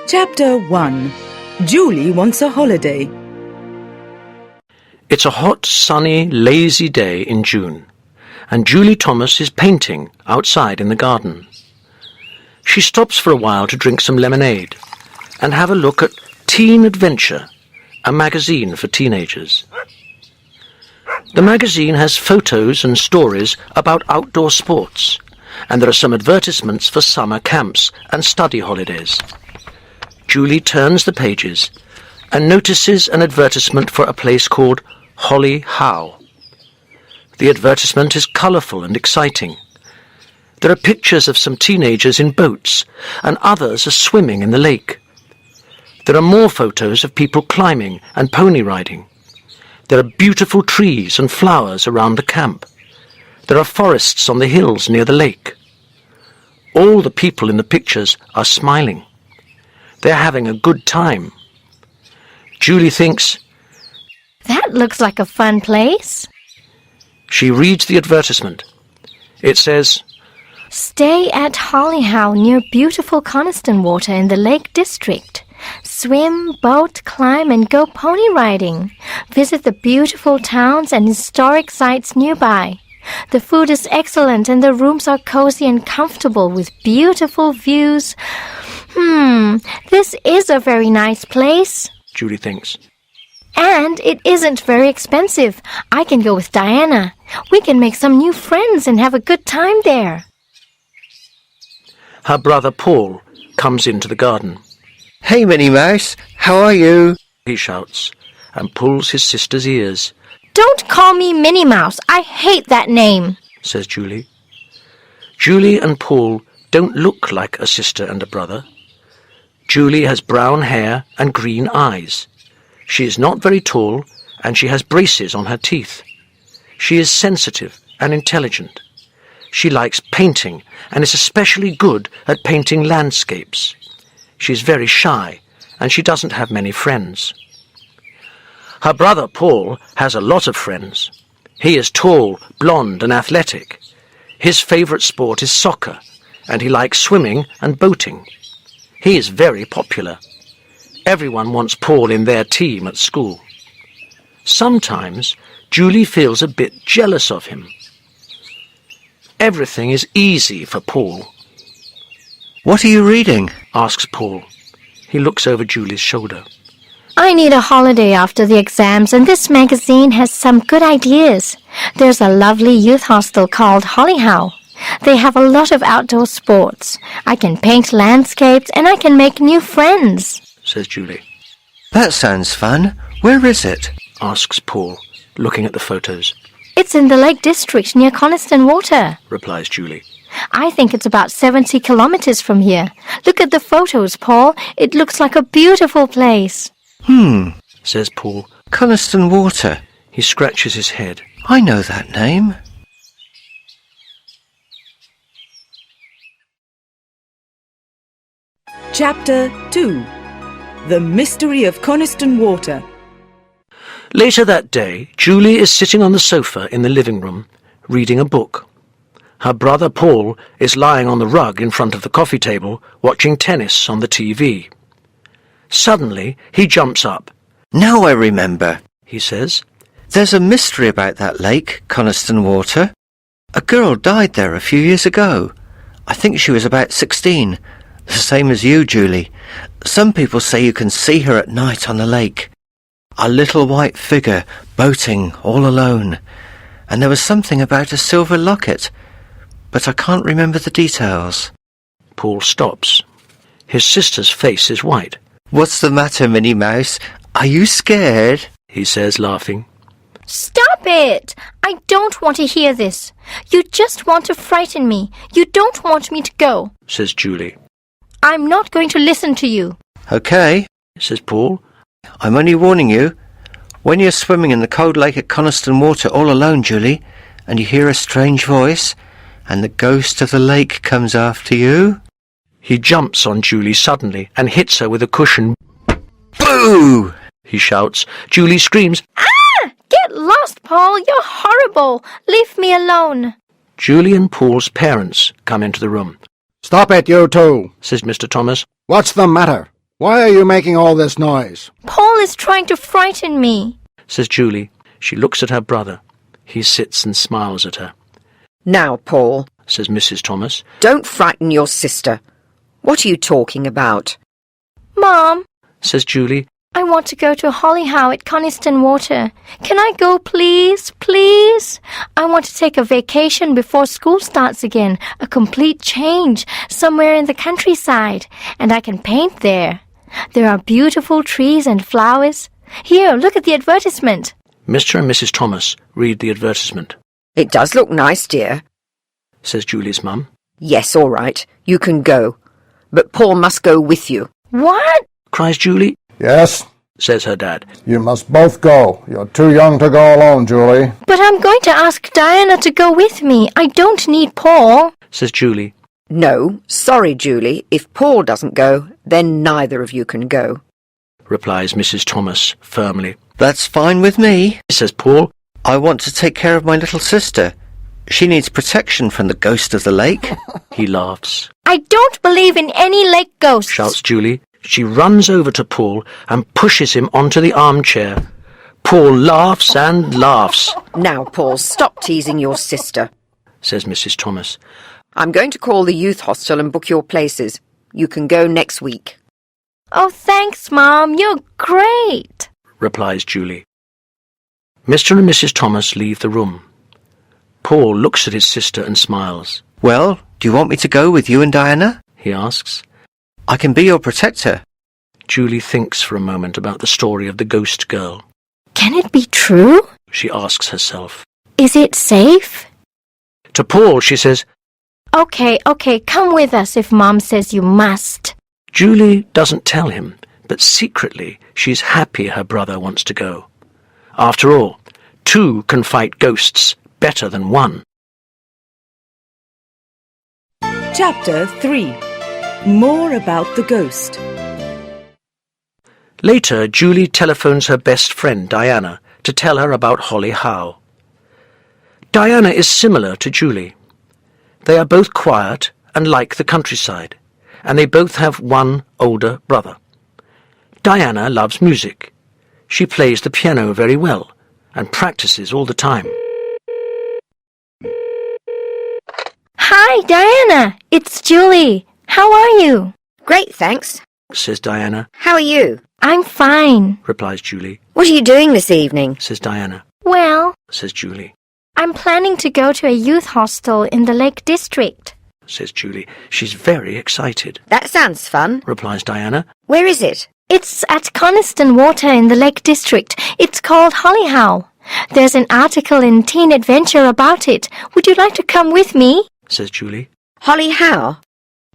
Chapter 1. Julie wants a holiday. It's a hot, sunny, lazy day in June, and Julie Thomas is painting outside in the garden. She stops for a while to drink some lemonade and have a look at Teen Adventure, a magazine for teenagers. The magazine has photos and stories about outdoor sports, and there are some advertisements for summer camps and study holidays. Julie turns the pages and notices an advertisement for a place called Holly Howe. The advertisement is colourful and exciting. There are pictures of some teenagers in boats, and others are swimming in the lake. There are more photos of people climbing and pony riding. There are beautiful trees and flowers around the camp. There are forests on the hills near the lake. All the people in the pictures are smiling. They're having a good time. Julie thinks, "That looks like a fun place." She reads the advertisement. It says, "Stay at Holly Howe near beautiful Coniston Water in the Lake District. Swim, boat, climb, and go pony riding. Visit the beautiful towns and historic sites nearby. The food is excellent and the rooms are cozy and comfortable with beautiful views. This is a very nice place," Julie thinks. "And it isn't very expensive. I can go with Diana. We can make some new friends and have a good time there." Her brother Paul comes into the garden. "Hey, Minnie Mouse, how are you?" He shouts and pulls his sister's ears. "Don't call me Minnie Mouse. I hate that name," says Julie. Julie and Paul don't look like a sister and a brother. Julie has brown hair and green eyes. She is not very tall, and she has braces on her teeth. She is sensitive and intelligent. She likes painting and is especially good at painting landscapes. She is very shy, and she doesn't have many friends. Her brother Paul has a lot of friends. He is tall, blonde, and athletic. His favourite sport is soccer, and he likes swimming and boating. He is very popular. Everyone wants Paul in their team at school. Sometimes Julie feels a bit jealous of him. Everything is easy for Paul. "What are you reading?" asks Paul. He looks over Julie's shoulder. "I need a holiday after the exams, and this magazine has some good ideas. There's a lovely youth hostel called Holly Howe. They have a lot of outdoor sports. I can paint landscapes, and I can make new friends," says Julie. "That sounds fun. Where is it?" asks Paul, looking at the photos. "It's in the Lake District near Coniston Water," replies Julie. "I think it's about 70 kilometers from here. Look at the photos, Paul. It looks like a beautiful place." Says Paul. "Coniston Water. He scratches his head. I know that name." Chapter 2. The Mystery of Coniston Water. Later that day, Julie is sitting on the sofa in the living room, reading a book. Her brother Paul is lying on the rug in front of the coffee table, watching tennis on the TV. Suddenly, he jumps up. "Now I remember," he says. "There's a mystery about that lake, Coniston Water. A girl died there a few years ago. I think she was about 16. The same as you, Julie. Some people say you can see her at night on the lake. A little white figure boating all alone. And there was something about a silver locket, but I can't remember the details." Paul stops. His sister's face is white. "What's the matter, Minnie Mouse? Are you scared?" he says, laughing. "Stop it! I don't want to hear this. You just want to frighten me. You don't want me to go," says Julie. "I'm not going to listen to you." "Okay," says Paul. "I'm only warning you. When you're swimming in the cold lake at Coniston Water all alone, Julie, and you hear a strange voice, and the ghost of the lake comes after you..." He jumps on Julie suddenly and hits her with a cushion. "Boo!" he shouts. Julie screams. "Ah! Get lost, Paul! You're horrible! Leave me alone!" Julie and Paul's parents come into the room. "Stop it, you two," says Mr. Thomas. "What's the matter? Why are you making all this noise? Paul is trying to frighten me. says Julie. She looks at her brother. He sits and smiles at her. Now, Paul, says Mrs. Thomas. don't frighten your sister. What are you talking about? Mom, says Julie. I want to go to Hollyhow at Coniston Water. Can I go, please? Please? I want to take a vacation before school starts again, a complete change, somewhere in the countryside, and I can paint there. There are beautiful trees and flowers. Here, look at the advertisement. Mr. and Mrs. Thomas read the advertisement. It does look nice, dear. Says Julie's mum. Yes, all right, you can go. But Paul must go with you. What? Cries Julie. Yes, Says her dad. you must both go. You're too young to go alone, Julie. But I'm going to ask Diana to go with me. I don't need Paul. Says Julie. No, sorry, Julie. If Paul doesn't go, then neither of you can go. Replies Mrs. Thomas firmly. That's fine with me. Says Paul. I want to take care of my little sister. She needs protection from the ghost of the lake. He laughs. I don't believe in any lake ghosts. Shouts Julie. She runs over to Paul and pushes him onto the armchair. Paul laughs and laughs. Now, Paul, stop teasing your sister. Says Mrs. Thomas. I'm going to call the youth hostel and book your places. You can go next week. Oh, thanks, Mom. You're great. Replies Julie. Mr. and Mrs. Thomas leave the room. Paul looks at his sister and smiles. Well, do you want me to go with you and Diana? He asks. I can be your protector. Julie thinks for a moment about the story of the ghost girl. Can it be true? She asks herself. Is it safe? To Paul, she says, Okay, come with us if Mom says you must. Julie doesn't tell him, but secretly she's happy her brother wants to go. After all, two can fight ghosts better than one. Chapter 3. More about the ghost. Later, Julie telephones her best friend, Diana, to tell her about Holly Howe. Diana is similar to Julie. They are both quiet and like the countryside, and they both have one older brother. Diana loves music. She plays the piano very well and practices all the time. Hi, Diana. It's Julie. How are you? Great, thanks. Says Diana. How are you? I'm fine. Replies Julie. What are you doing this evening? Says Diana. Well, Says Julie. I'm planning to go to a youth hostel in the Lake District. Says Julie. She's very excited. That sounds fun. Replies Diana. Where is it? It's at Coniston Water in the Lake District. It's called Hollyhow. There's an article in Teen Adventure about it. Would you like to come with me? Says Julie. Holly Howe?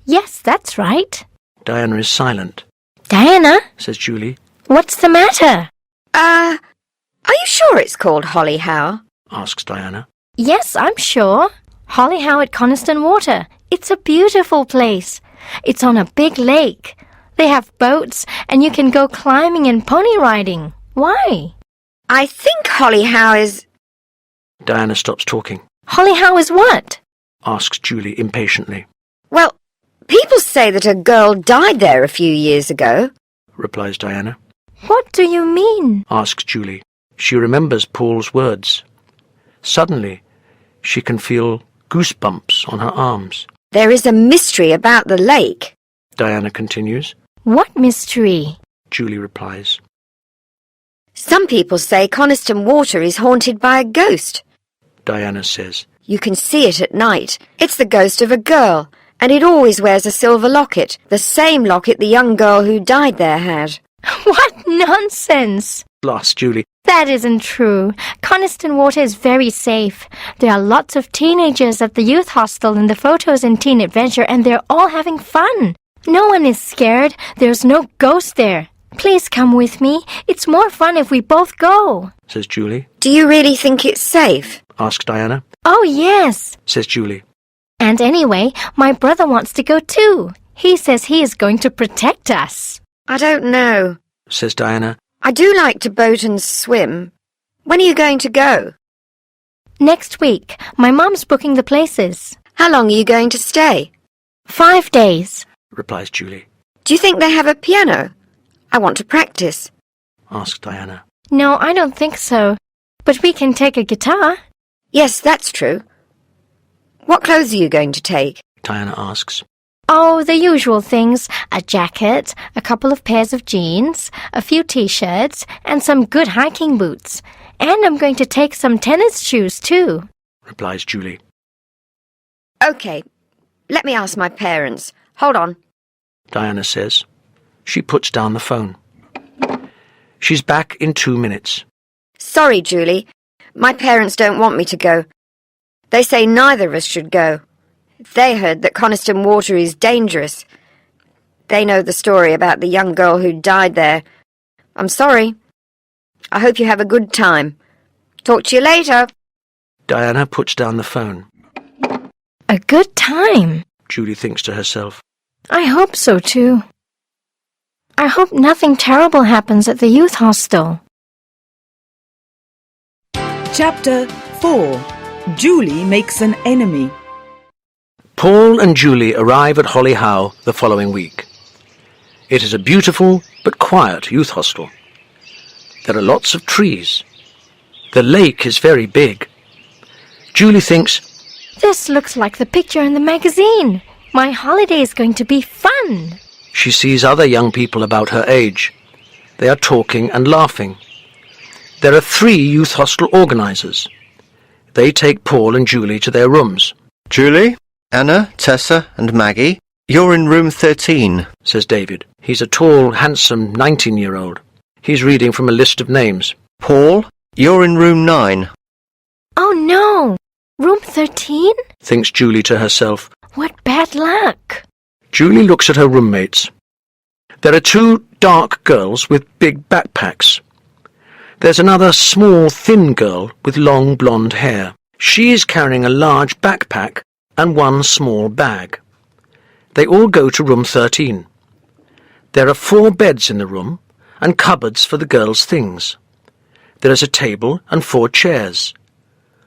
Yes, that's right. Diana is silent. Diana, Says Julie. what's the matter? Are you sure it's called Holly Howe? Asks Diana. Yes, I'm sure. Hollyhow at Coniston Water. It's a beautiful place. It's on a big lake. They have boats, and you can go climbing and pony riding. Why? I think Holly Howe is... Diana stops talking. Hollyhow is what? Asks Julie impatiently. Well, people say that a girl died there a few years ago. Replies Diana. What do you mean? Asks Julie. She remembers Paul's words. Suddenly, she can feel goosebumps on her arms. There is a mystery about the lake. Diana continues. What mystery? Julie replies. Some people say Coniston Water is haunted by a ghost. Diana says. You can see it at night. It's the ghost of a girl, and it always wears a silver locket, the same locket the young girl who died there had. What nonsense! Laughs Julie. That isn't true. Coniston Water is very safe. There are lots of teenagers at the youth hostel in the photos in Teen Adventure, and they're all having fun. No one is scared. There's no ghost there. Please come with me. It's more fun if we both go. Says Julie. Do you really think it's safe? Asks Diana. Oh, yes. Says Julie. And anyway, my brother wants to go too. He says he is going to protect us. I don't know. Says Diana. I do like to boat and swim. When are you going to go? Next week. My mom's booking the places. How long are you going to stay? 5 days. Replies Julie. Do you think they have a piano? I want to practice. asked Diana. No, I don't think so. But we can take a guitar. Yes, that's true. What clothes are you going to take? Diana asks. Oh, the usual things. A jacket, a couple of pairs of jeans, a few t-shirts, and some good hiking boots. And I'm going to take some tennis shoes too, replies Julie. OK, let me ask my parents. Hold on. Diana says. She puts down the phone. She's back in 2 minutes. Sorry, Julie. My parents don't want me to go. They say neither of us should go. They heard that Coniston Water is dangerous. They know the story about the young girl who died there. I'm sorry. I hope you have a good time. Talk to you later. Diana puts down the phone. A good time. Julie thinks to herself. I hope so too. I hope nothing terrible happens at the youth hostel. Chapter 4. Julie makes an enemy. Paul and Julie arrive at Holly Howe the following week. It is a beautiful but quiet youth hostel. There are lots of trees. The lake is very big. Julie thinks, This looks like the picture in the magazine. My holiday is going to be fun. she sees other young people about her age. They are talking and laughing. There are 3 youth hostel organisers. They take Paul and Julie to their rooms. Julie, Anna, Tessa and Maggie, you're in room 13, says David. He's a tall, handsome 19-year-old. He's reading from a list of names. Paul, you're in room 9. Oh no! Room 13? Thinks Julie to herself. What bad luck! Julie looks at her roommates. There are 2 dark girls with big backpacks. There's another small, thin girl with long blonde hair. She is carrying a large backpack and 1 small bag. They all go to room 13. There are 4 beds in the room and cupboards for the girls' things. There is a table and 4 chairs.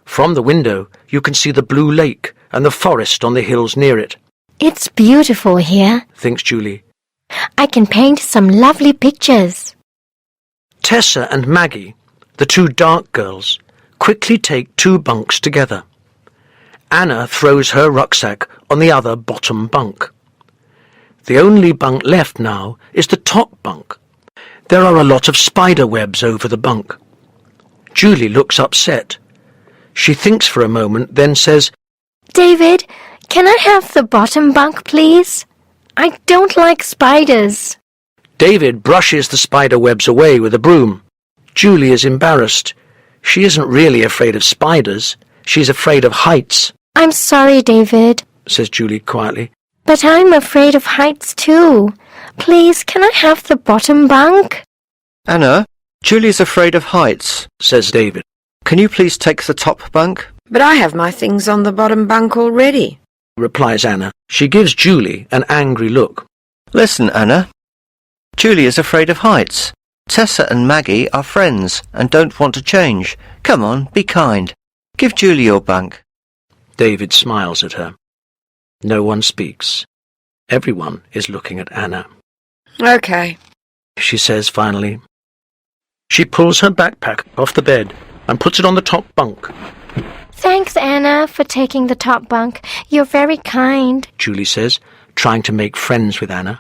From the window you can see the blue lake and the forest on the hills near it. It's beautiful here. Thinks Julie. I can paint some lovely pictures. Tessa and Maggie, the 2 dark girls, quickly take 2 bunks together. Anna throws her rucksack on the other bottom bunk. The only bunk left now is the top bunk. There are a lot of spider webs over the bunk. Julie looks upset. She thinks for a moment, then says, David, can I have the bottom bunk, please? I don't like spiders. David brushes the spider webs away with a broom. Julie is embarrassed. She isn't really afraid of spiders. She's afraid of heights. I'm sorry, David, says Julie quietly. but I'm afraid of heights too. Please, can I have the bottom bunk? Anna, Julie's afraid of heights, says David. Can you please take the top bunk? But I have my things on the bottom bunk already. Replies Anna. She gives Julie an angry look. Listen, Anna. Julie is afraid of heights. Tessa and Maggie are friends and don't want to change. Come on, be kind. Give Julie your bunk. David smiles at her. No one speaks. Everyone is looking at Anna. OK. She says finally. She pulls her backpack off the bed and puts it on the top bunk. Thanks, Anna, for taking the top bunk. You're very kind. Julie says, trying to make friends with Anna.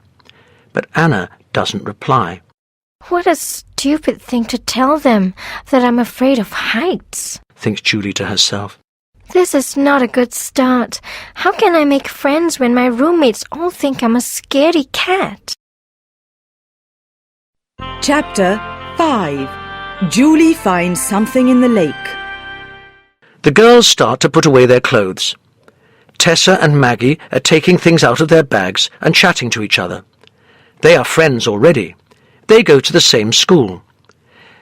But Anna doesn't reply. What a stupid thing to tell them, that I'm afraid of heights. Thinks Julie to herself. This is not a good start. How can I make friends when my roommates all think I'm a scaredy cat? Chapter 5. Julie finds something in the lake. The girls start to put away their clothes. Tessa and Maggie are taking things out of their bags and chatting to each other. They are friends already. They go to the same school.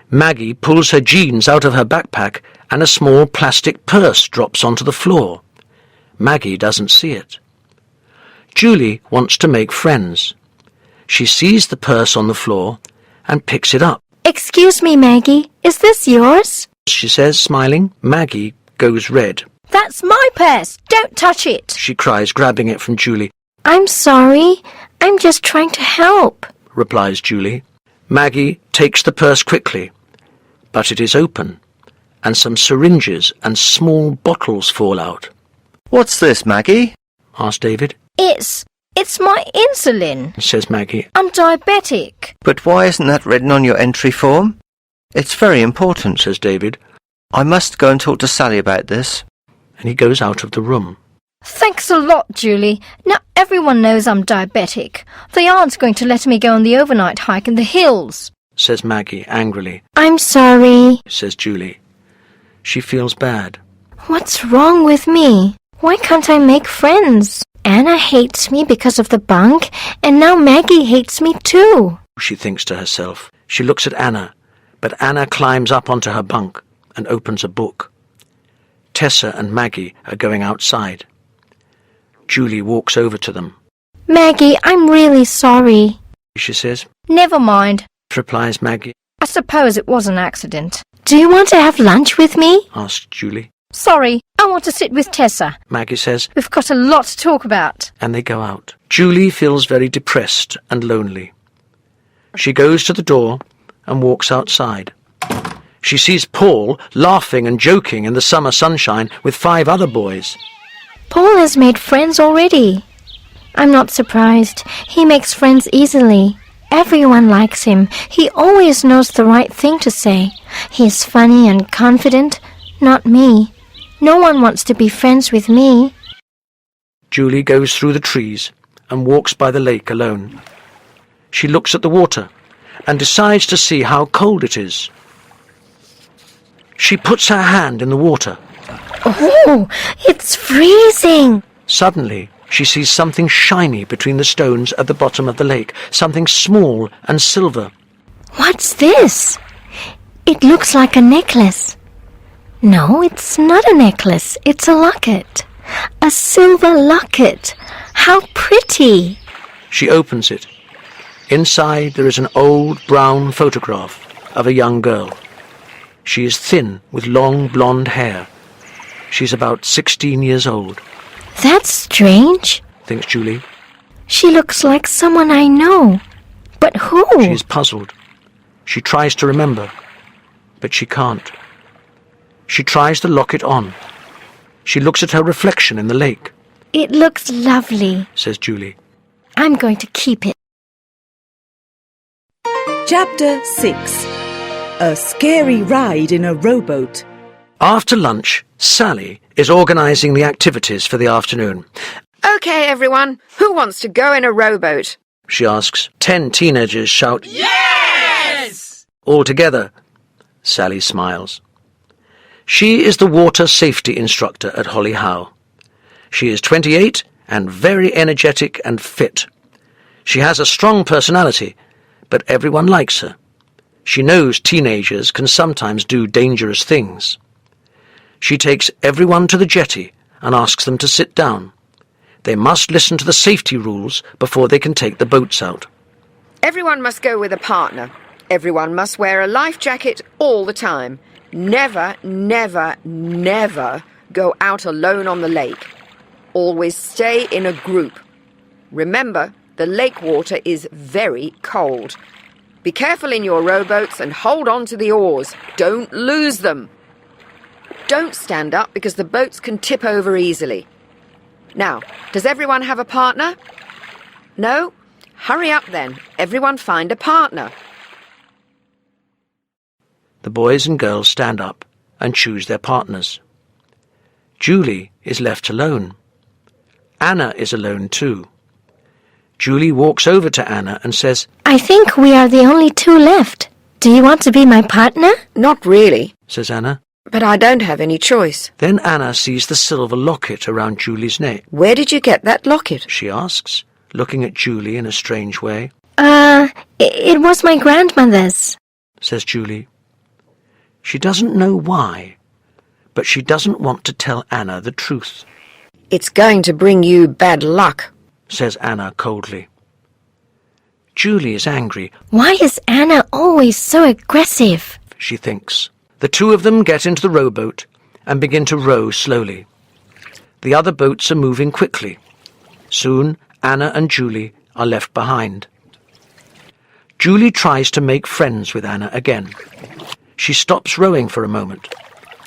Maggie pulls her jeans out of her backpack and a small plastic purse drops onto the floor. Maggie doesn't see it. Julie wants to make friends. She sees the purse on the floor and picks it up. Excuse me, Maggie. Is this yours? She says, smiling. Maggie goes red. That's my purse. Don't touch it. She cries, grabbing it from Julie. I'm sorry. I'm just trying to help, replies Julie. Maggie takes the purse quickly, but it is open, and some syringes and small bottles fall out. What's this, Maggie? Asks David. It's my insulin, Says Maggie. I'm diabetic. But why isn't that written on your entry form? It's very important, Says David, I must go and talk to Sally about this. and he goes out of the room. Thanks a lot, Julie. Now everyone knows I'm diabetic. They aren't going to let me go on the overnight hike in the hills, Says Maggie angrily. I'm sorry. Says Julie. She feels bad. What's wrong with me? Why can't I make friends? Anna hates me because of the bunk, and now Maggie hates me too. She thinks to herself. She looks at Anna, but Anna climbs up onto her bunk and opens a book. Tessa and Maggie are going outside. Julie walks over to them. Maggie, I'm really sorry. She says. Never mind. Replies Maggie. I suppose it was an accident. Do you want to have lunch with me? Asks Julie. Sorry, I want to sit with Tessa. Maggie says, We've got a lot to talk about. and they go out. Julie feels very depressed and lonely. She goes to the door and walks outside. She sees Paul laughing and joking in the summer sunshine with 5 other boys. Paul has made friends already. I'm not surprised. He makes friends easily. Everyone likes him. He always knows the right thing to say. He's funny and confident. Not me. No one wants to be friends with me. Julie goes through the trees and walks by the lake alone. She looks at the water and decides to see how cold it is. She puts her hand in the water. Oh, it's freezing. Suddenly, she sees something shiny between the stones at the bottom of the lake, something small and silver. What's this? It looks like a necklace. No, it's not a necklace. It's a locket. A silver locket. How pretty. She opens it. Inside there is an old brown photograph of a young girl. She is thin with long blonde hair. She's about 16 years old. That's strange. Thinks Julie. She looks like someone I know. But who? She is puzzled. She tries to remember, but she can't. She tries the locket on. She looks at her reflection in the lake. It looks lovely. Says Julie. I'm going to keep it. Chapter 6. A scary ride in a rowboat. After lunch, Sally is organising the activities for the afternoon. OK, everyone, who wants to go in a rowboat? She asks. 10 teenagers shout, "Yes!" All together. Sally smiles. She is the water safety instructor at Holly Howe. She is 28 and very energetic and fit. She has a strong personality, but everyone likes her. She knows teenagers can sometimes do dangerous things. She takes everyone to the jetty and asks them to sit down. They must listen to the safety rules before they can take the boats out. Everyone must go with a partner. Everyone must wear a life jacket all the time. Never, never, never go out alone on the lake. Always stay in a group. Remember, the lake water is very cold. Be careful in your rowboats and hold on to the oars. Don't lose them. Don't stand up because the boats can tip over easily. Now, does everyone have a partner? No? Hurry up then. Everyone find a partner. The boys and girls stand up and choose their partners. Julie is left alone. Anna is alone too. Julie walks over to Anna and says, I think we are the only 2 left. Do you want to be my partner? Not really, says Anna. but I don't have any choice. Then Anna sees the silver locket around Julie's neck. Where did you get that locket? She asks, looking at Julie in a strange way. It was my grandmother's, Says Julie. She doesn't know why, but she doesn't want to tell Anna the truth. It's going to bring you bad luck. Says Anna coldly. Julie is angry. Why is Anna always so aggressive? She thinks. The 2 of them get into the rowboat and begin to row slowly. The other boats are moving quickly. Soon Anna and Julie are left behind. Julie tries to make friends with Anna again. She stops rowing for a moment.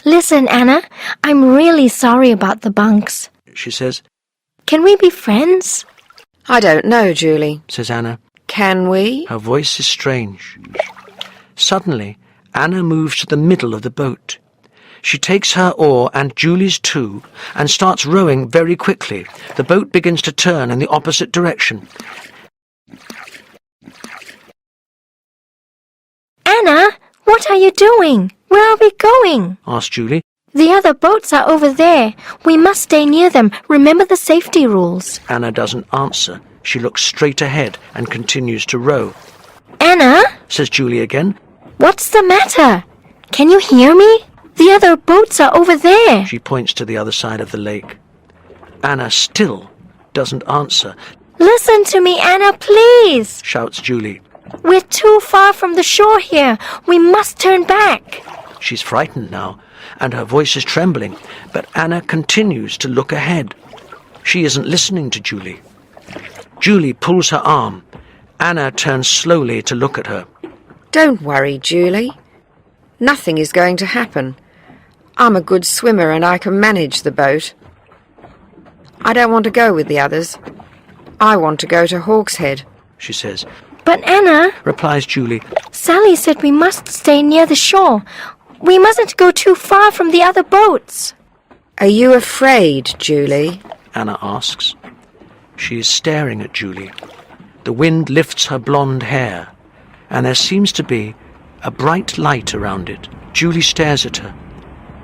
Listen, Anna, I'm really sorry about the bunks. She says. Can we be friends? I don't know, Julie. Says Anna. Can we? Her voice is strange. Suddenly, Anna moves to the middle of the boat. She takes her oar and Julie's too and starts rowing very quickly. The boat begins to turn in the opposite direction. Anna, what are you doing? Where are we going? Asked Julie. The other boats are over there. We must stay near them. Remember the safety rules. Anna doesn't answer. She looks straight ahead and continues to row. Anna, Says Julie again. what's the matter? Can you hear me? The other boats are over there. She points to the other side of the lake. Anna still doesn't answer. Listen to me, Anna, please. Shouts Julie. We're too far from the shore here. We must turn back. She's frightened now, and her voice is trembling, but Anna continues to look ahead. She isn't listening to Julie. Julie pulls her arm. Anna turns slowly to look at her. Don't worry, Julie. Nothing is going to happen. I'm a good swimmer and I can manage the boat. I don't want to go with the others. I want to go to Hawkshead. She says. But Anna, Replies Julie. Sally said we must stay near the shore. We mustn't go too far from the other boats. Are you afraid, Julie? Anna asks. She is staring at Julie. The wind lifts her blonde hair, and there seems to be a bright light around it. Julie stares at her.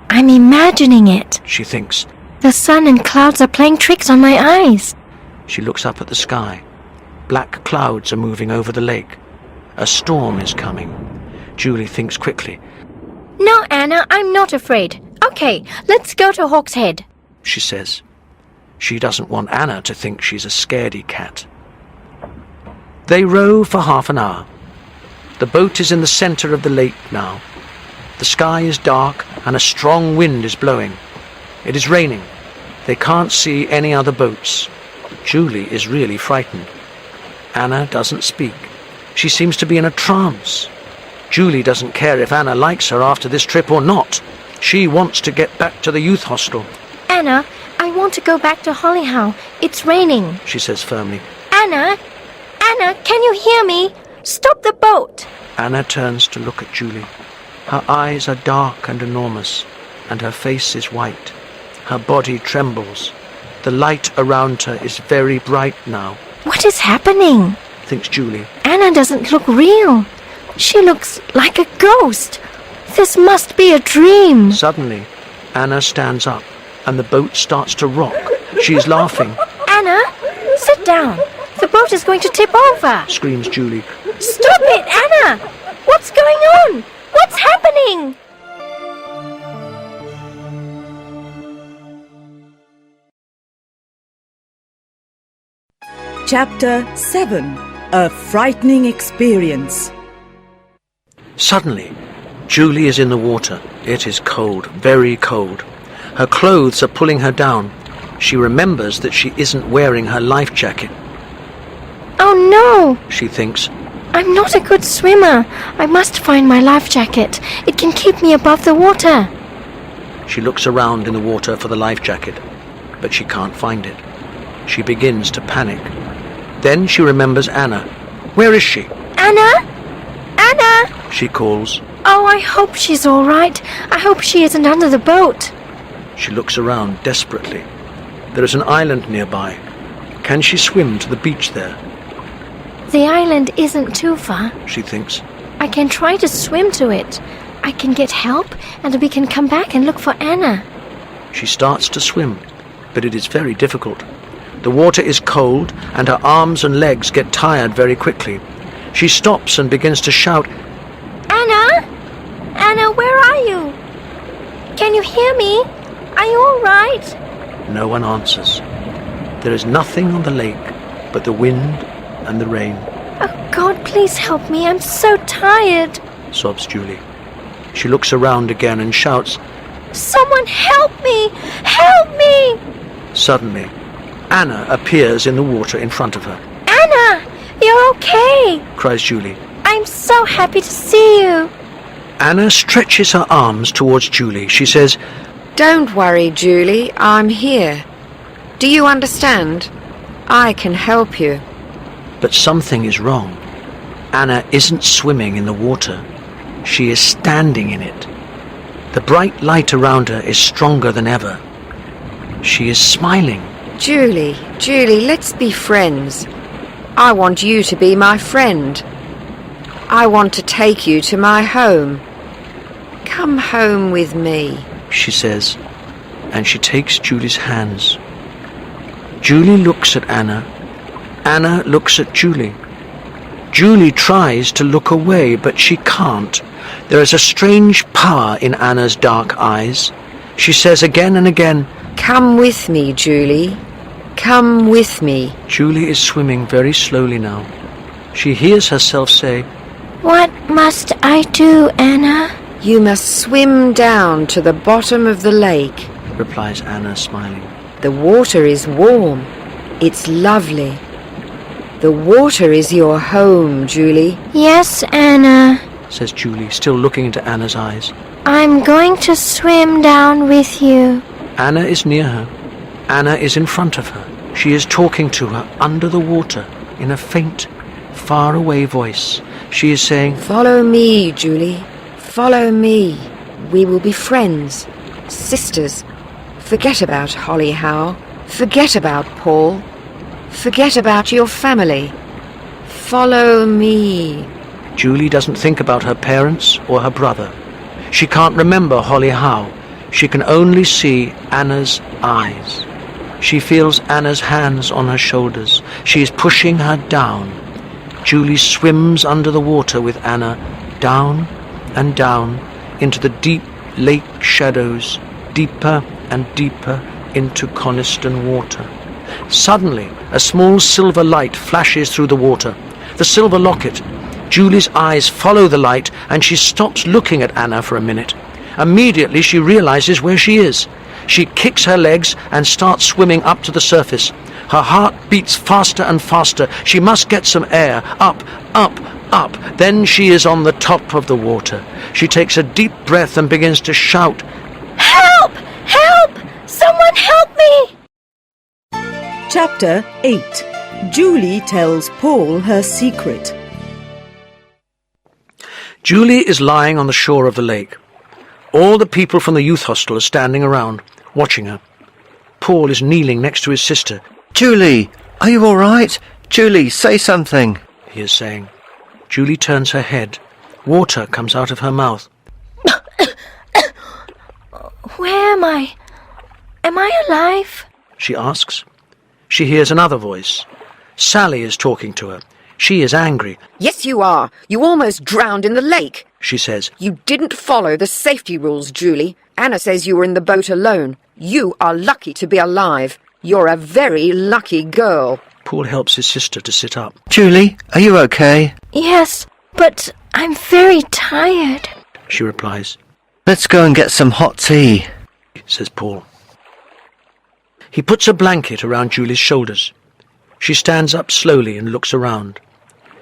I'm imagining it. She thinks. The sun and clouds are playing tricks on my eyes. She looks up at the sky. Black clouds are moving over the lake. A storm is coming. Julie thinks quickly. No, Anna, I'm not afraid. Okay, let's go to Hawkshead. She says. She doesn't want Anna to think she's a scaredy cat. They row for half an hour. The boat is in the centre of the lake now. The sky is dark and a strong wind is blowing. It is raining. They can't see any other boats. Julie is really frightened. Anna doesn't speak. She seems to be in a trance. Julie doesn't care if Anna likes her after this trip or not. She wants to get back to the youth hostel. Anna, I want to go back to Hollyhow. It's raining. She says firmly. Anna, can you hear me? Stop the boat. Anna turns to look at Julie. Her eyes are dark and enormous, and her face is white. Her body trembles. The light around her is very bright now. What is happening? Thinks Julie. Anna doesn't look real. She looks like a ghost. This must be a dream. Suddenly, Anna stands up, and the boat starts to rock. She is laughing. Anna, sit down. The boat is going to tip over. Screams Julie. Stop it, Anna! What's going on? What's happening? Chapter 7. A Frightening Experience. Suddenly, Julie is in the water. It is cold, very cold. Her clothes are pulling her down. She remembers that she isn't wearing her life jacket. Oh no! She thinks. I'm not a good swimmer. I must find my life jacket. It can keep me above the water. She looks around in the water for the life jacket, but she can't find it. She begins to panic. Then she remembers Anna. Where is she? Anna? Anna! She calls. Oh, I hope she's all right. I hope she isn't under the boat. She looks around desperately. There is an island nearby. Can she swim to the beach there? The island isn't too far. She thinks. I can try to swim to it. I can get help, and we can come back and look for Anna. She starts to swim, but it is very difficult. The water is cold, and her arms and legs get tired very quickly. She stops and begins to shout, Anna? Anna, where are you? Can you hear me? Are you all right? No one answers. There is nothing on the lake but the wind and the rain. Oh, God, please help me. I'm so tired. Sobs Julie. She looks around again and shouts, Someone help me! Help me! Suddenly, Anna appears in the water in front of her. Anna, you're okay. cries Julie. I'm so happy to see you. Anna stretches her arms towards Julie. She says, Don't worry, Julie, I'm here. Do you understand? I can help you. but something is wrong. Anna isn't swimming in the water. She is standing in it. The bright light around her is stronger than ever. She is smiling. Julie, let's be friends. I want you to be my friend. I want to take you to my home. Come home with me. She says, and she takes Julie's hands. Julie looks at Anna. Anna looks at Julie. Julie tries to look away, but she can't. There is a strange power in Anna's dark eyes. She says again and again, Come with me, Julie. Come with me. Julie is swimming very slowly now. She hears herself say, What must I do, Anna? You must swim down to the bottom of the lake. replies Anna, smiling. The water is warm. It's lovely. The water is your home, Julie. Yes, Anna. Says Julie, still looking into Anna's eyes. I'm going to swim down with you. Anna is near her. Anna is in front of her. She is talking to her under the water in a faint, far-away voice. She is saying, Follow me, Julie. Follow me. We will be friends, sisters. Forget about Holly Howe. Forget about Paul. Forget about your family. Follow me. Julie doesn't think about her parents or her brother. She can't remember Holly Howe. She can only see Anna's eyes. She feels Anna's hands on her shoulders. She is pushing her down. Julie swims under the water with Anna, down and down into the deep lake shadows, deeper and deeper into Coniston Water. Suddenly, a small silver light flashes through the water. The silver locket. Julie's eyes follow the light, and she stops looking at Anna for a minute. Immediately, she realizes where she is. She kicks her legs and starts swimming up to the surface. Her heart beats faster and faster. She must get some air. Up, up, up. Then she is on the top of the water. She takes a deep breath and begins to shout, Help! Help! Someone help me! Chapter 8. Julie tells Paul her secret. Julie is lying on the shore of the lake. All the people from the youth hostel are standing around, watching her. Paul is kneeling next to his sister. Julie, are you all right? Julie, say something. He is saying. Julie turns her head. Water comes out of her mouth. Where am I? Am I alive? She asks. She hears another voice. Sally is talking to her. She is angry. Yes, you are. You almost drowned in the lake. She says, You didn't follow the safety rules, Julie. Anna says you were in the boat alone. You are lucky to be alive. You're a very lucky girl. Paul helps his sister to sit up. Julie, are you okay? Yes, but I'm very tired. She replies, Let's go and get some hot tea. says Paul. He puts a blanket around Julie's shoulders. She stands up slowly and looks around.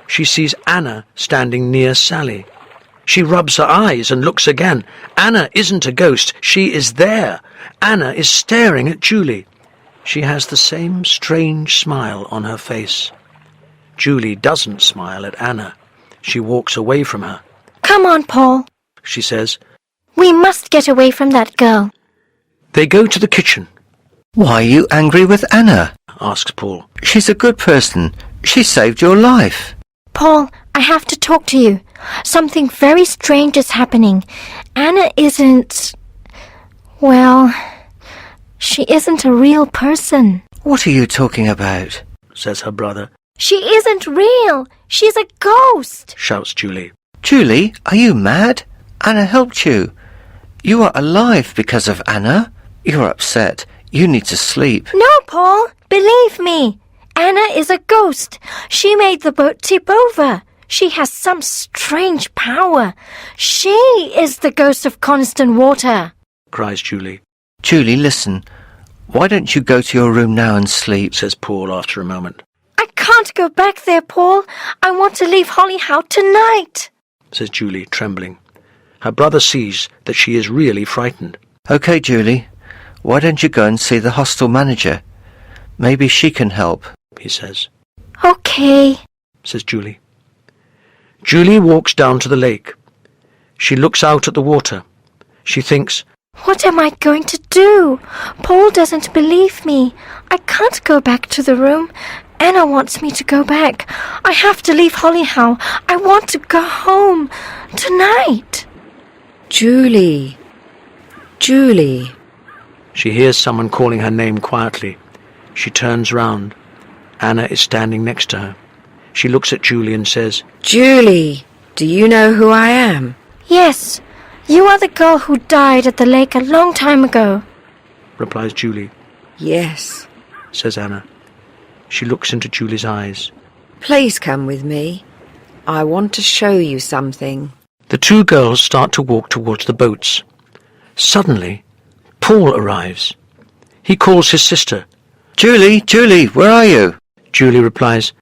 She sees Anna standing near Sally. She rubs her eyes and looks again. Anna isn't a ghost. She is there. Anna is staring at Julie. She has the same strange smile on her face. Julie doesn't smile at Anna. She walks away from her. Come on, Paul. She says. We must get away from that girl. They go to the kitchen. Why are you angry with Anna? Asks Paul. She's a good person. She saved your life. Paul, I have to talk to you. Something very strange is happening. Anna isn't... Well, she isn't a real person. What are you talking about? Says her brother. She isn't real. She's a ghost. Shouts Julie. Julie, are you mad? Anna helped you. You are alive because of Anna. You're upset. You need to sleep. No, Paul. Believe me. Anna is a ghost. She made the boat tip over. She has some strange power. She is the ghost of Coniston Water. Cries Julie. Julie, listen. Why don't you go to your room now and sleep? Says Paul after a moment. I can't can't go back there, Paul. I want to leave Hollyhow tonight, says Julie, trembling. Her brother sees that she is really frightened. OK, Julie, why don't you go and see the hostel manager? Maybe she can help, he says. OK, says Julie. Julie walks down to the lake. She looks out at the water. She thinks, what am I going to do? Paul doesn't believe me. I can't go back to the room. Anna wants me to go back. I have to leave Hollyhow. I want to go home tonight. Julie. Julie. She hears someone calling her name quietly. She turns round. Anna is standing next to her. She looks at Julie and says, Julie, do you know who I am? Yes, you are the girl who died at the lake a long time ago, replies Julie. Yes, says Anna. She looks into Julie's eyes. Please come with me. I want to show you something. The two girls start to walk towards the boats. Suddenly, Paul arrives. He calls his sister. Julie, Julie, where are you? Julie replies,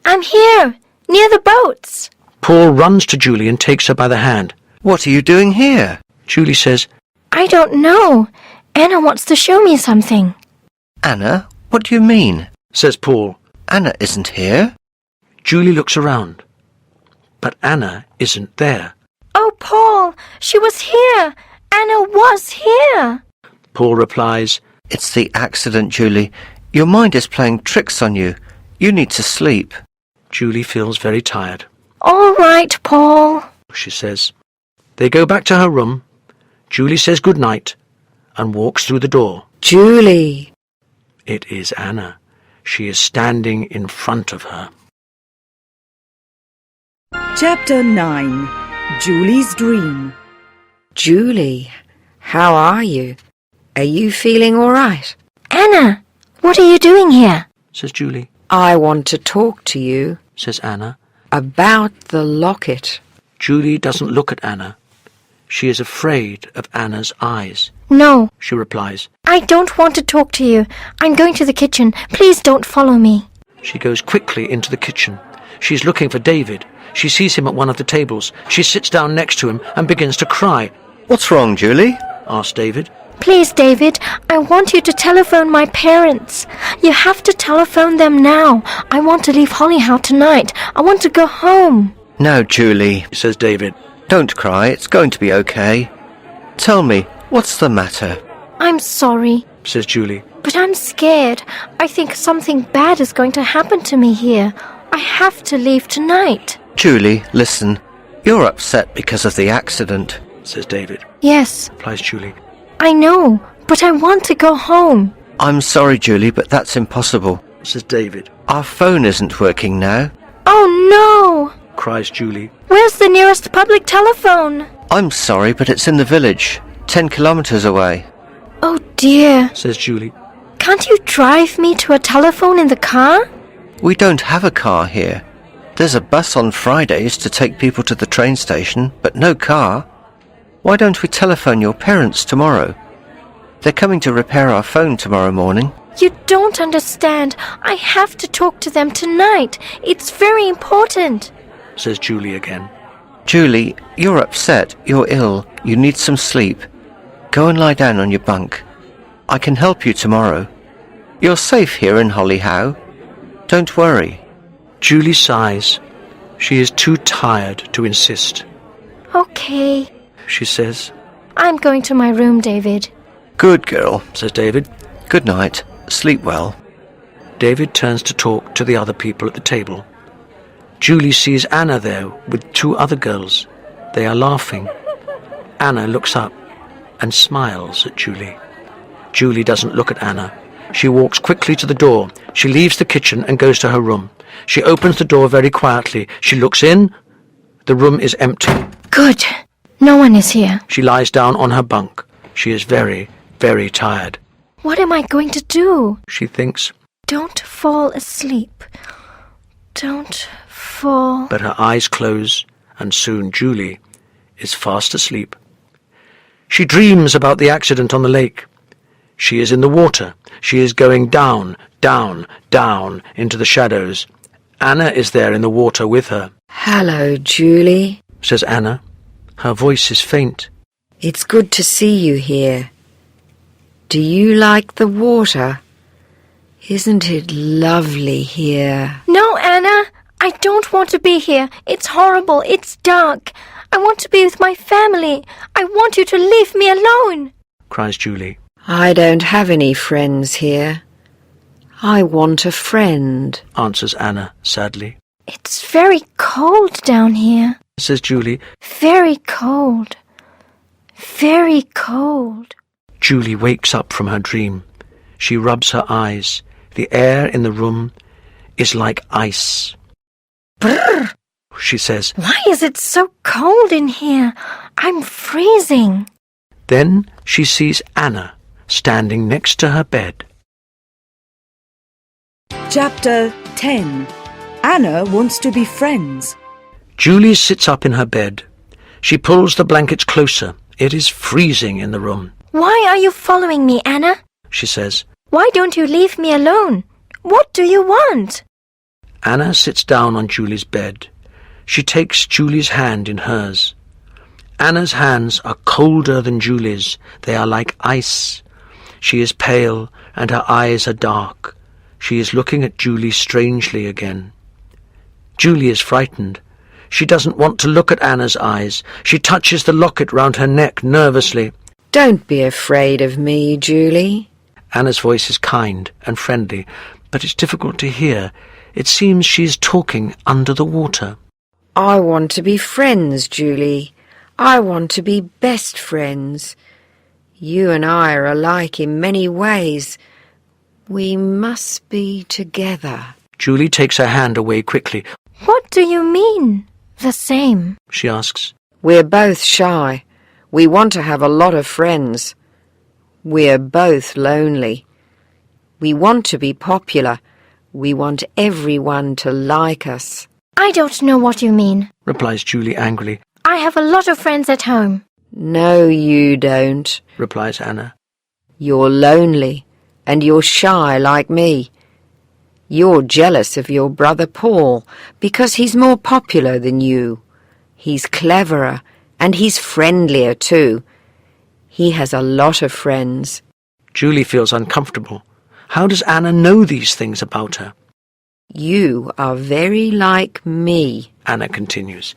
I'm here, near the boats. Paul runs to Julie and takes her by the hand. What are you doing here? Julie says, I don't know. Anna wants to show me something. Anna, what do you mean? Says Paul. Anna isn't here. Julie looks around, but Anna isn't there. Oh, Paul, she was here. Anna was here. Paul replies, It's the accident, Julie. Your mind is playing tricks on you. You need to sleep. Julie feels very tired. All right, Paul, she says. They go back to her room. Julie says good night and walks through the door. Julie. It is Anna. She is standing in front of her. Chapter 9. Julie's Dream. Julie, how are you? Are you feeling all right? Anna, what are you doing here? Says Julie. I want to talk to you Says Anna. about the locket. Julie doesn't look at Anna. She is afraid of Anna's eyes. No, She replies. I don't want to talk to you. I'm going to the kitchen. Please don't follow me. She goes quickly into the kitchen. She's looking for David. She sees him at one of the tables. She sits down next to him and begins to cry. What's wrong, Julie? Asks David. Please, David, I want you to telephone my parents. You have to telephone them now. I want to leave Hollyhow tonight. I want to go home. No, Julie, Says David. don't cry. It's going to be okay. Tell me, what's the matter? I'm sorry, Says Julie. but I'm scared. I think something bad is going to happen to me here. I have to leave tonight. Julie, listen. You're upset because of the accident. Says David. Yes, Replies Julie. I know, but I want to go home. I'm sorry, Julie, but that's impossible. Says David. Our phone isn't working now. Oh, no! Cries Julie. Where's the nearest public telephone? I'm sorry, but it's in the village, 10 kilometres away. Oh, dear. Says Julie. Can't you drive me to a telephone in the car? We don't have a car here. There's a bus on Fridays to take people to the train station, but no car. Why don't we telephone your parents tomorrow? They're coming to repair our phone tomorrow morning. You don't understand. I have to talk to them tonight. It's very important. Says Julie again. Julie, you're upset. You're ill. You need some sleep. Go and lie down on your bunk. I can help you tomorrow. You're safe here in Hollyhow. Don't worry. Julie sighs. She is too tired to insist. Okay. She says. I'm going to my room, David. Good girl. Says David. Good night. Sleep well. David turns to talk to the other people at the table. Julie sees Anna there with two other girls. They are laughing. Anna looks up and smiles at Julie. Julie doesn't look at Anna. She walks quickly to the door. She leaves the kitchen and goes to her room. She opens the door very quietly. She looks in. The room is empty. Good. No one is here. She lies down on her bunk. She is very, very tired. What am I going to do? She thinks, Don't fall asleep. Don't fall. but her eyes close, and soon Julie is fast asleep. She dreams about the accident on the lake. She is in the water. She is going down, down, down into the shadows, Anna is there in the water with her. Hello, Julie. Says Anna. Her voice is faint. It's good to see you here. Do you like the water? Isn't it lovely here? No, Anna, I don't want to be here. It's horrible. It's dark. I want to be with my family. I want you to leave me alone, cries Julie. I don't have any friends here. I want a friend, answers Anna sadly. It's very cold down here. Says Julie. Very cold. Very cold. Julie wakes up from her dream. She rubs her eyes. The air in the room is like ice. Brrr! She says. Why is it so cold in here? I'm freezing. Then she sees Anna standing next to her bed. Chapter 10. Anna wants to be friends. Julie sits up in her bed. She pulls the blankets closer. It is freezing in the room. Why are you following me, Anna? She says. Why don't you leave me alone? What do you want? Anna sits down on Julie's bed. She takes Julie's hand in hers. Anna's hands are colder than Julie's. They are like ice. She is pale and her eyes are dark. She is looking at Julie strangely again. Julie is frightened. She doesn't want to look at Anna's eyes. She touches the locket round her neck nervously. Don't be afraid of me, Julie. Anna's voice is kind and friendly, but it's difficult to hear. It seems she is talking under the water. I want to be friends, Julie. I want to be best friends. You and I are alike in many ways. We must be together. Julie takes her hand away quickly. What do you mean? The same, she asks. We're both shy. We want to have a lot of friends. We're both lonely. We want to be popular. We want everyone to like us. I don't know what you mean, replies Julie angrily. I have a lot of friends at home. No, you don't, replies Anna. You're lonely, and you're shy like me. You're jealous of your brother Paul because he's more popular than you. He's cleverer, and he's friendlier too. He has a lot of friends. Julie feels uncomfortable. How does Anna know these things about her? You are very like me, Anna continues.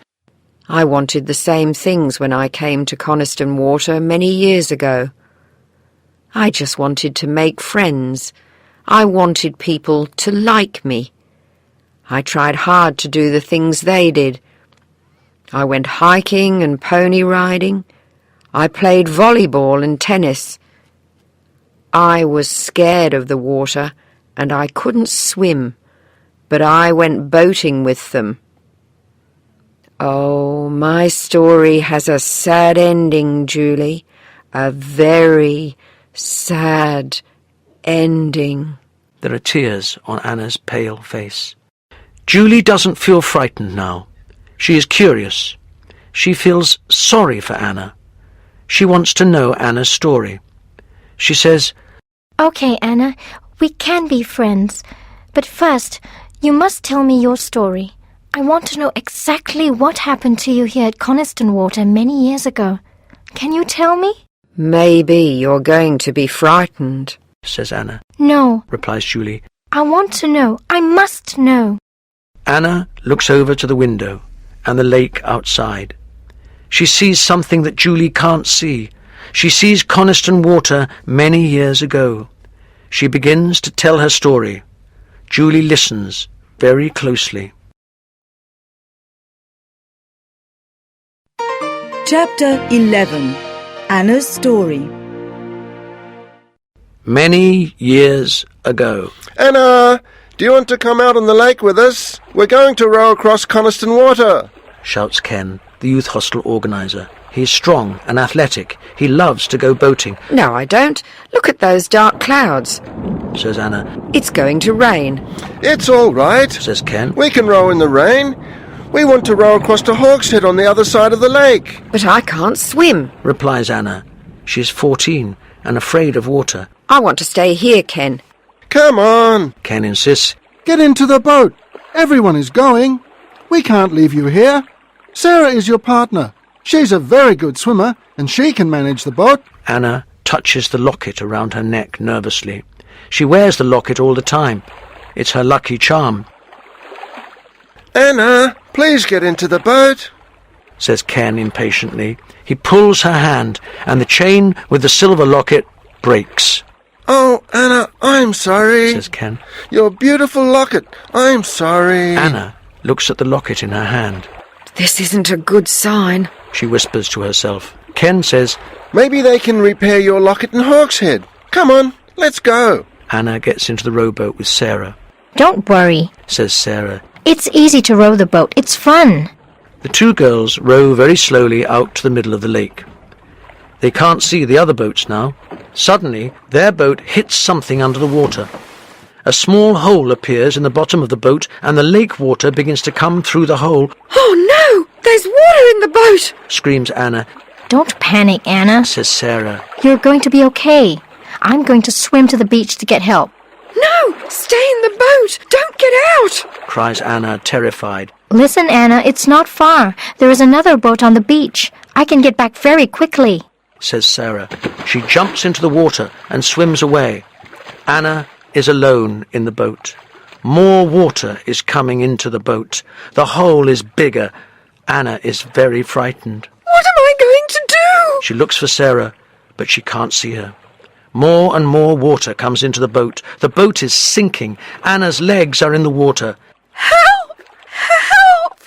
I wanted the same things when I came to Coniston Water many years ago. I just wanted to make friends. I wanted people to like me. I tried hard to do the things they did. I went hiking and pony riding. I played volleyball and tennis. I was scared of the water and I couldn't swim, but I went boating with them. Oh, my story has a sad ending, Julie. A very sad ending. There are tears on Anna's pale face. Julie doesn't feel frightened now. She is curious. She feels sorry for Anna. She wants to know Anna's story. She says, Okay, Anna, we can be friends. But first, you must tell me your story. I want to know exactly what happened to you here at Coniston Water many years ago. Can you tell me? Maybe you're going to be frightened, says Anna. No, replies Julie. I want to know. I must know. Anna looks over to the window and the lake outside. She sees something that Julie can't see. She sees Coniston Water many years ago. She begins to tell her story. Julie listens very closely. Chapter 11. Anna's story. Many years ago. Anna, do you want to come out on the lake with us? We're going to row across Coniston Water, shouts Ken, the youth hostel organiser. He's strong and athletic. He loves to go boating. No, I don't. Look at those dark clouds, says Anna. It's going to rain. It's all right, says Ken. We can row in the rain. We want to row across to Hawkshead on the other side of the lake. But I can't swim, replies Anna. She is 14 and afraid of water. I want to stay here, Ken. Come on, Ken insists. Get into the boat. Everyone is going. We can't leave you here. Sarah is your partner. She's a very good swimmer, and she can manage the boat. Anna touches the locket around her neck nervously. She wears the locket all the time. It's her lucky charm. Anna, please get into the boat, says Ken impatiently. He pulls her hand, and the chain with the silver locket breaks. Oh, Anna, I'm sorry, says Ken. Your beautiful locket. I'm sorry. Anna looks at the locket in her hand. This isn't a good sign. She whispers to herself. Ken says, Maybe they can repair your locket in Hawkshead. Come on, let's go. Anna gets into the rowboat with Sarah. Don't worry. Says Sarah. It's easy to row the boat. It's fun. The two girls row very slowly out to the middle of the lake. They can't see the other boats now. Suddenly, their boat hits something under the water. A small hole appears in the bottom of the boat, and the lake water begins to come through the hole. Oh no! There's water in the boat! Screams Anna. Don't panic, Anna. Says Sarah. You're going to be okay. I'm going to swim to the beach to get help. No! Stay in the boat! Don't get out! Cries Anna, terrified. Listen, Anna, it's not far. There is another boat on the beach. I can get back very quickly. Says Sarah. She jumps into the water and swims away. Anna is alone in the boat. More water is coming into the boat. The hole is bigger. Anna is very frightened. What am I going to do? She looks for Sarah, but she can't see her. More and more water comes into the boat. The boat is sinking. Anna's legs are in the water. Help! Help!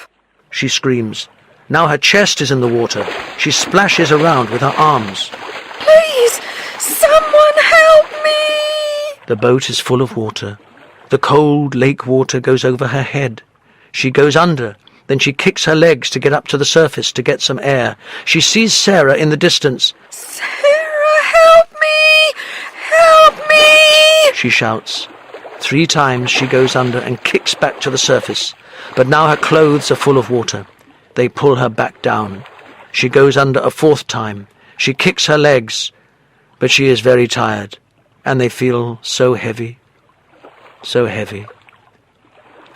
She screams. Now her chest is in the water. She splashes around with her arms. Please, someone help me! The boat is full of water. The cold lake water goes over her head. She goes under. Then she kicks her legs to get up to the surface to get some air. She sees Sarah in the distance. Sarah, help me! Help me! She shouts. 3 times she goes under and kicks back to the surface. But now her clothes are full of water. They pull her back down. She goes under a 4th time. She kicks her legs. But she is very tired. And they feel so heavy. So heavy.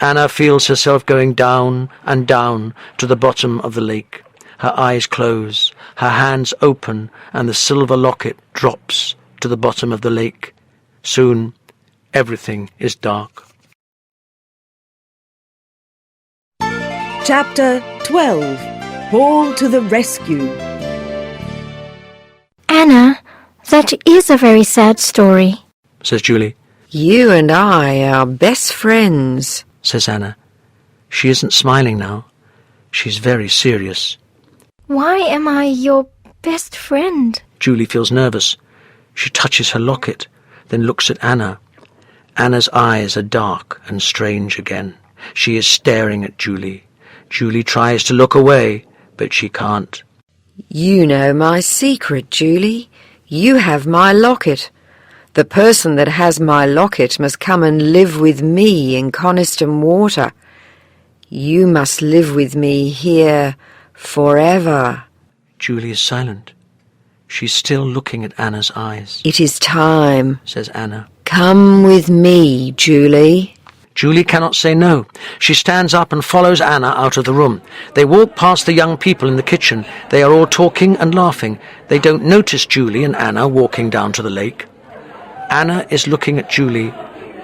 Anna feels herself going down and down to the bottom of the lake. Her eyes close, her hands open, and the silver locket drops to the bottom of the lake. Soon, everything is dark. Chapter 12. Paul to the rescue. Anna, that is a very sad story. Says Julie. You and I are best friends, Says Anna. She isn't smiling now. She's very serious. Why am I your best friend? Julie feels nervous. She touches her locket, then looks at Anna. Anna's eyes are dark and strange again. She is staring at Julie. Julie tries to look away, but she can't. You know my secret, Julie. You have my locket. The person that has my locket must come and live with me in Coniston Water. You must live with me here forever. Julie is silent. She's still looking at Anna's eyes. It is time, Says Anna. Come with me, Julie. Julie cannot say no. She stands up and follows Anna out of the room. They walk past the young people in the kitchen. They are all talking and laughing. They don't notice Julie and Anna walking down to the lake. Anna is looking at Julie.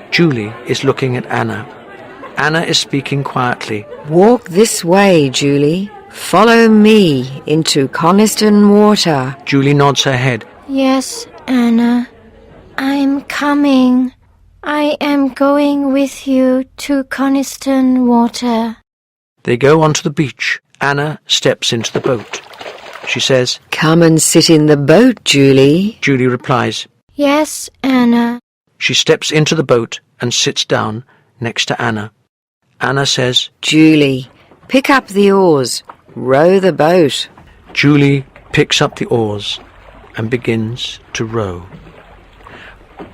Julie is looking at Anna. Anna is speaking quietly. Walk this way, Julie. Follow me into Coniston Water. Julie nods her head. Yes, Anna. I'm coming. I am going with you to Coniston Water. They go onto the beach. Anna steps into the boat. She says, Come and sit in the boat, Julie. Julie replies. Yes, Anna. She steps into the boat and sits down next to Anna. Anna says, Julie, pick up the oars. Row the boat. Julie picks up the oars and begins to row.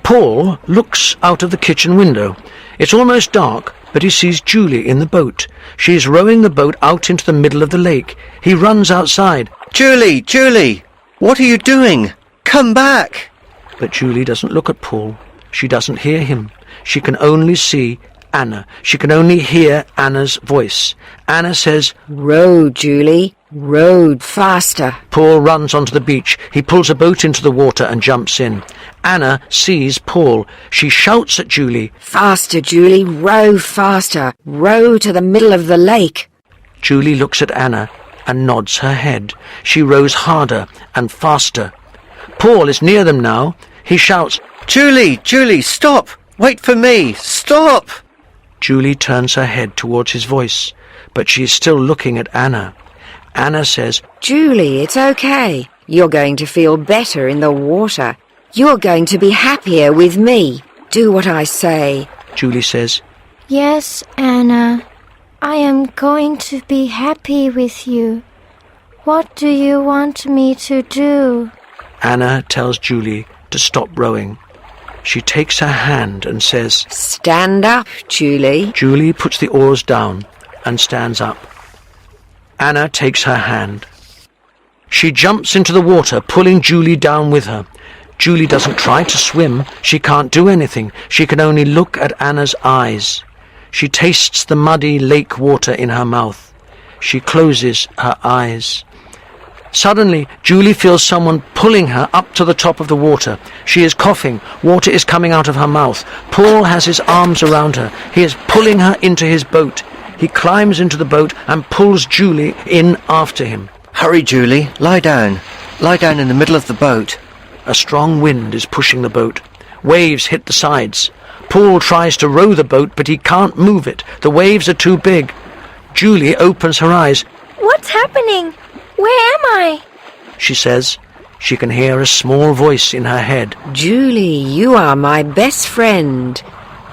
Paul looks out of the kitchen window. It's almost dark, but he sees Julie in the boat. She is rowing the boat out into the middle of the lake. He runs outside. Julie, Julie, what are you doing? Come back! But Julie doesn't look at Paul. She doesn't hear him. She can only see Anna. She can only hear Anna's voice. Anna says, Row, Julie. Row faster. Paul runs onto the beach. He pulls a boat into the water and jumps in. Anna sees Paul. She shouts at Julie. Faster, Julie. Row faster. Row to the middle of the lake. Julie looks at Anna and nods her head. She rows harder and faster. Paul is near them now. He shouts, Julie, Julie, stop! Wait for me! Stop! Julie turns her head towards his voice, but she is still looking at Anna. Anna says, Julie, it's okay. You're going to feel better in the water. You're going to be happier with me. Do what I say. Julie says, Yes, Anna. I am going to be happy with you. What do you want me to do? Anna tells Julie to stop rowing. She takes her hand and says, Stand up, Julie. Julie puts the oars down and stands up. Anna takes her hand. She jumps into the water, pulling Julie down with her. Julie doesn't try to swim. She can't do anything. She can only look at Anna's eyes. She tastes the muddy lake water in her mouth. She closes her eyes. Suddenly, Julie feels someone pulling her up to the top of the water. She is coughing. Water is coming out of her mouth. Paul has his arms around her. He is pulling her into his boat. He climbs into the boat and pulls Julie in after him. Hurry, Julie. Lie down. Lie down in the middle of the boat. A strong wind is pushing the boat. Waves hit the sides. Paul tries to row the boat, but he can't move it. The waves are too big. Julie opens her eyes. What's happening? Where am I? She says. She can hear a small voice in her head. Julie, you are my best friend.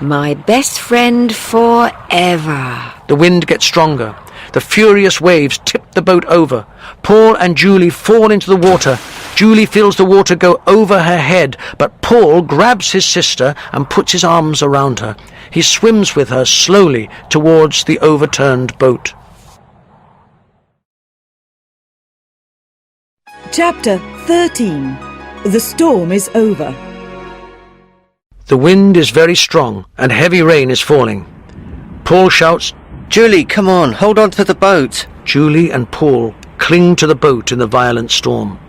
My best friend forever. The wind gets stronger. The furious waves tip the boat over. Paul and Julie fall into the water. Julie feels the water go over her head, but Paul grabs his sister and puts his arms around her. He swims with her slowly towards the overturned boat. Chapter 13. The storm is over. The wind is very strong and heavy rain is falling. Paul shouts, Julie, come on, hold on to the boat. Julie and Paul cling to the boat in the violent storm.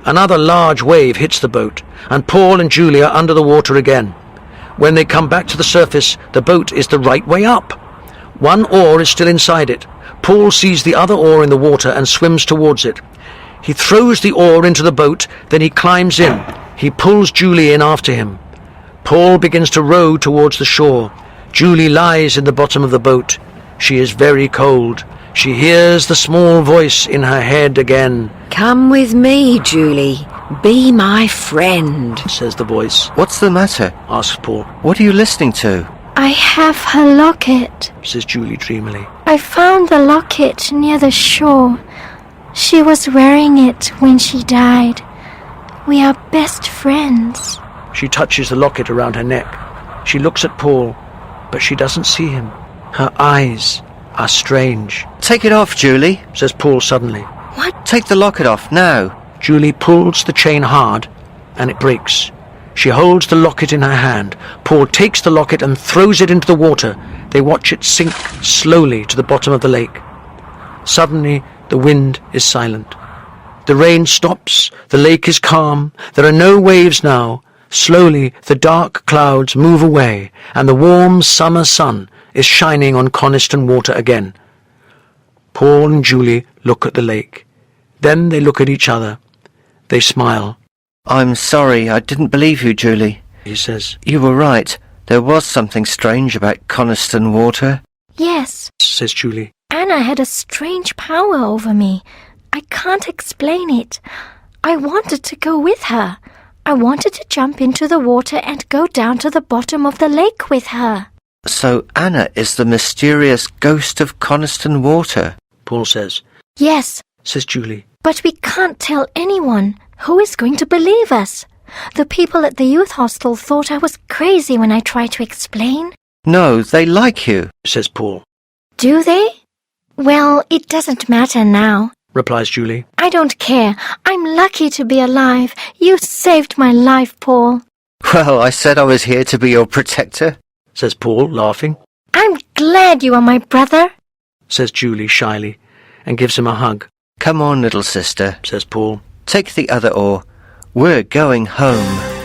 Another large wave hits the boat, and Paul and Julie are under the water again. When they come back to the surface, the boat is the right way up. One oar is still inside it. Paul sees the other oar in the water and swims towards it. He throws the oar into the boat, then he climbs in. He pulls Julie in after him. Paul begins to row towards the shore. Julie lies in the bottom of the boat. She is very cold. She hears the small voice in her head again. Come with me, Julie. Be my friend, Says the voice. What's the matter? Asks Paul. What are you listening to? I have her locket. Says Julie dreamily. I found the locket near the shore. She was wearing it when she died. We are best friends. She touches the locket around her neck. She looks at Paul, but she doesn't see him. Her eyes are strange. Take it off, Julie. Says Paul suddenly. What? Take the locket off now. Julie pulls the chain hard, and it breaks. She holds the locket in her hand. Paul takes the locket and throws it into the water. They watch it sink slowly to the bottom of the lake. Suddenly, the wind is silent. The rain stops. The lake is calm. There are no waves now. Slowly, the dark clouds move away, and the warm summer sun is shining on Coniston Water again. Paul and Julie look at the lake. Then they look at each other. They smile. I'm sorry, I didn't believe you, Julie. He says. You were right. There was something strange about Coniston Water. Yes, Says Julie. Anna had a strange power over me. I can't explain it. I wanted to go with her. I wanted to jump into the water and go down to the bottom of the lake with her. So Anna is the mysterious ghost of Coniston Water. Paul says. Yes, Says Julie. but we can't tell anyone. Who is going to believe us? The people at the youth hostel thought I was crazy when I tried to explain. No, they like you. Says Paul. Do they? Well, it doesn't matter now. Replies Julie. I don't care. I'm lucky to be alive. You saved my life, Paul. Well, I said I was here to be your protector. says Paul, laughing. I'm glad you are my brother, says Julie shyly, and gives him a hug. Come on, little sister, Says Paul. take the other oar. We're going home.